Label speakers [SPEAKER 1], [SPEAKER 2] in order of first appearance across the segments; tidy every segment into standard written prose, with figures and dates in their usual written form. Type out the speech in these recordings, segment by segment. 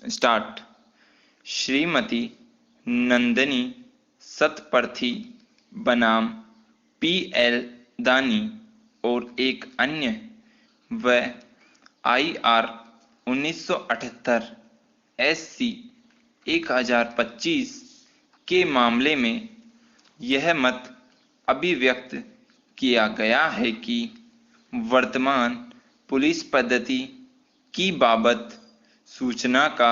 [SPEAKER 1] Start. Shrimati Nandini सतपर्थी बनाम PL दानी और एक अन्य व आईआर 1978 एससी 1025 के मामले में यह मत अभिव्यक्त किया गया है कि वर्तमान पुलिस पद्धति की बाबत सूचना का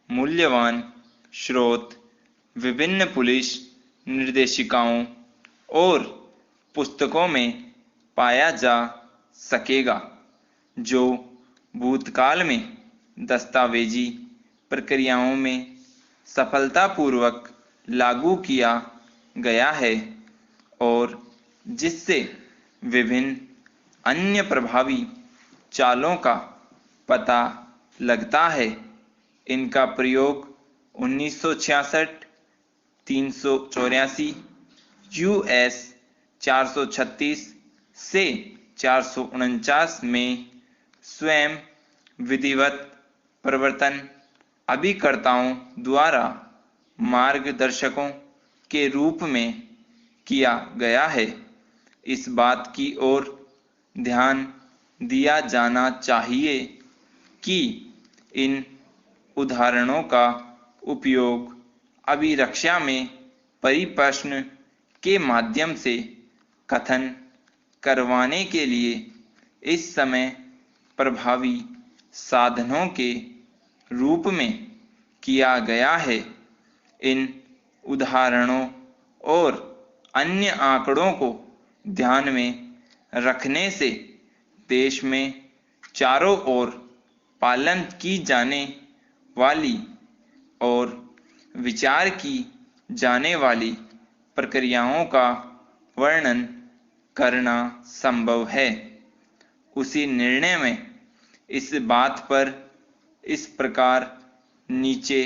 [SPEAKER 1] मूल्यवान स्रोत विभिन्न पुलिस निर्देशिकाओं और पुस्तकों में पाया जा सकेगा, जो भूतकाल में दस्तावेजी प्रक्रियाओं में सफलतापूर्वक लागू किया गया है और जिससे विभिन्न अन्य प्रभावी चालों का पता लगता है। इनका प्रयोग 1966, 384, यूएस 436 से 449 में स्वयं विधिवत प्रवर्तन अभिकर्ताओं द्वारा मार्गदर्शकों के रूप में किया गया है। इस बात की ओर ध्यान दिया जाना चाहिए कि इन उदाहरणों का उपयोग अभिरक्षा में परिप्रश्न के माध्यम से कथन करवाने के लिए इस समय प्रभावी साधनों के रूप में किया गया है। इन उदाहरणों और अन्य आंकड़ों को ध्यान में रखने से देश में चारों ओर पालन की जाने वाली और विचार की जाने वाली प्रक्रियाओं का वर्णन करना संभव है। उसी निर्णय में इस बात पर इस प्रकार नीचे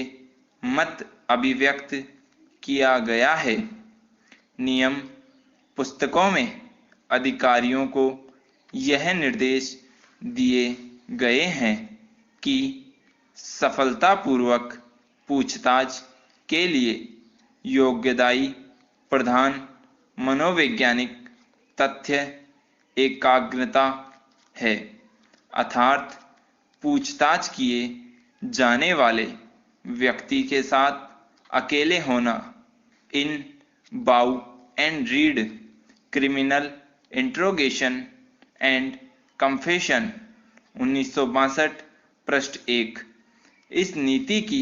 [SPEAKER 1] मत अभिव्यक्त किया गया है। नियम पुस्तकों में अधिकारियों को यह निर्देश दिए गए हैं कि सफलतापूर्वक पूछताछ के लिए योग्यदायी प्रधान मनोवैज्ञानिक तथ्य एकाग्रता है, अर्थात पूछताछ किए जाने वाले व्यक्ति के साथ अकेले होना। इन बाउ and read criminal interrogation and confession 1962 पृष्ठ 1। इस नीति की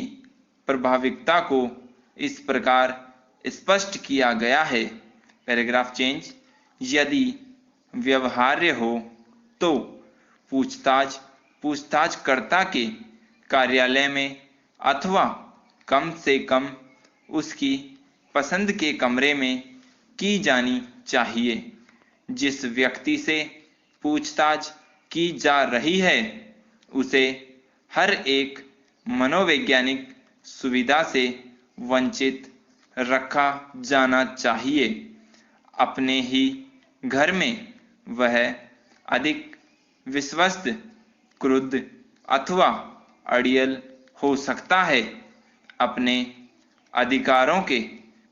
[SPEAKER 1] प्रभाविकता को इस प्रकार स्पष्ट किया गया है। Paragraph change. यदि व्यवहार्य हो तो पूछताछकर्ता के कार्यालय में अथवा कम से कम उसकी पसंद के कमरे में की जानी चाहिए। जिस व्यक्ति से पूछताछ की जा रही है उसे हर एक मनोवैज्ञानिक सुविधा से वंचित रखा जाना चाहिए। अपने ही घर में वह अधिक विश्वस्त, क्रुद्ध अथवा अड़ियल हो सकता है। अपने अधिकारों के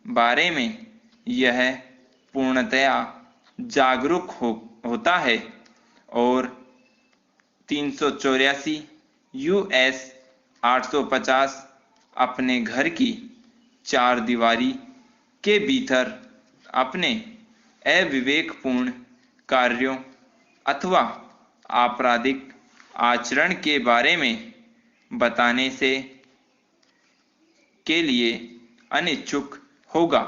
[SPEAKER 1] बारे में यह पूर्णतया जागरूक होता है और 384 यूएस 850 अपने घर की चार दीवारी के भीतर अपने अविवेकपूर्ण कार्यों अथवा आपराधिक आचरण के बारे में बताने से के लिए अनिच्छुक होगा।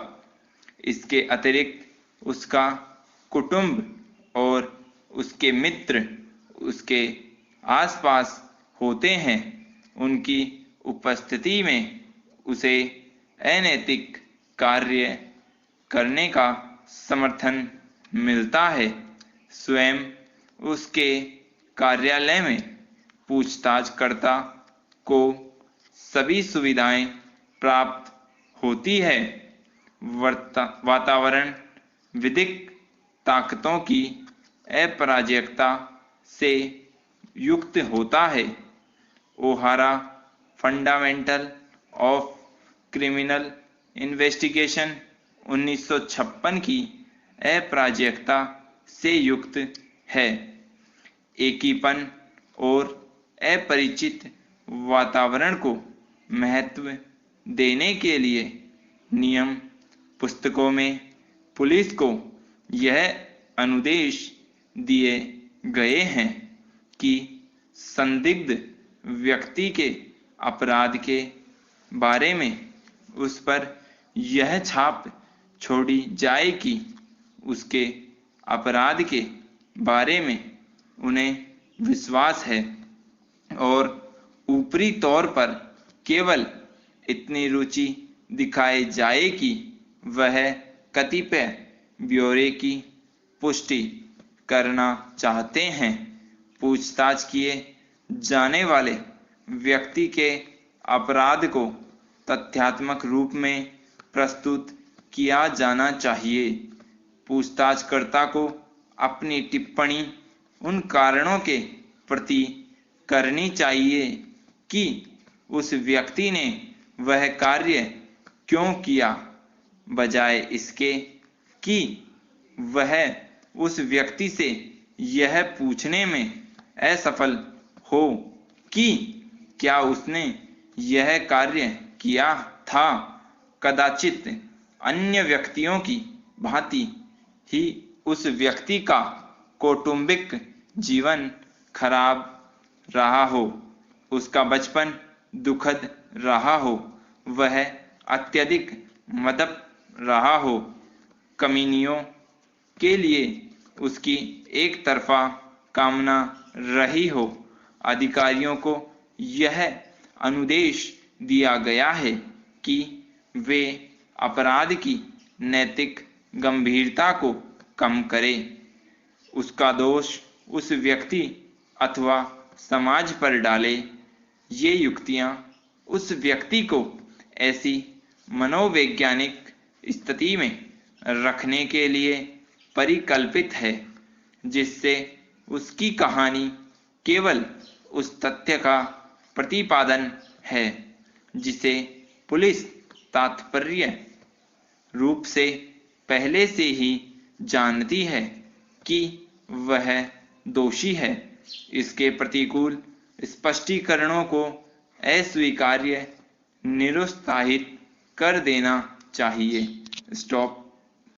[SPEAKER 1] इसके अतिरिक्त उसका कुटुंब और उसके मित्र उसके आसपास होते हैं। उनकी उपस्थिति में उसे अनैतिक कार्य करने का समर्थन मिलता है। स्वयं उसके कार्यालय में पूछताछकर्ता को सभी सुविधाएं प्राप्त होती है। वातावरण विधिक ताकतों की अपराजयता से युक्त होता है। ओहारा फंडामेंटल ऑफ क्रिमिनल इन्वेस्टिगेशन 1956 की अपराजिकता से युक्त है। एकीपन और अपरिचित वातावरण को महत्व देने के लिए नियम पुस्तकों में पुलिस को यह अनुदेश दिए गए हैं कि संदिग्ध व्यक्ति के अपराध के बारे में उस पर यह छाप छोड़ी जाए कि उसके अपराध के बारे में उन्हें विश्वास है और ऊपरी तौर पर केवल इतनी रुचि दिखाई जाए कि वह कतिपय ब्यौरे की पुष्टि करना चाहते हैं। पूछताछ किए जाने वाले व्यक्ति के अपराध को तथ्यात्मक रूप में प्रस्तुत किया जाना चाहिए। पूछताछकर्ता को अपनी टिप्पणी उन कारणों के प्रति करनी चाहिए कि उस व्यक्ति ने वह कार्य क्यों किया, बजाय इसके कि वह उस व्यक्ति से यह पूछने में असफल हो कि क्या उसने यह कार्य किया था। कदाचित अन्य व्यक्तियों की भांति ही उस व्यक्ति का कौटुंबिक जीवन खराब रहा हो, उसका बचपन दुखद रहा हो, वह अत्यधिक मदप रहा हो, कमीनियों के लिए उसकी एक तरफा कामना रही हो। अधिकारियों को यह अनुदेश दिया गया है कि वे अपराध की नैतिक गंभीरता को कम करें, उसका दोष उस व्यक्ति अथवा समाज पर डाले। ये युक्तियां उस व्यक्ति को ऐसी मनोवैज्ञानिक स्थिति में रखने के लिए परिकल्पित है जिससे उसकी कहानी केवल उस तथ्य का प्रतिपादन है जिसे पुलिस तात्पर्य रूप से पहले से ही जानती है कि वह दोषी है। इसके प्रतिकूल स्पष्टीकरणों को अस्वीकार्य निरुत्साहित कर देना चाहिए। स्टॉप।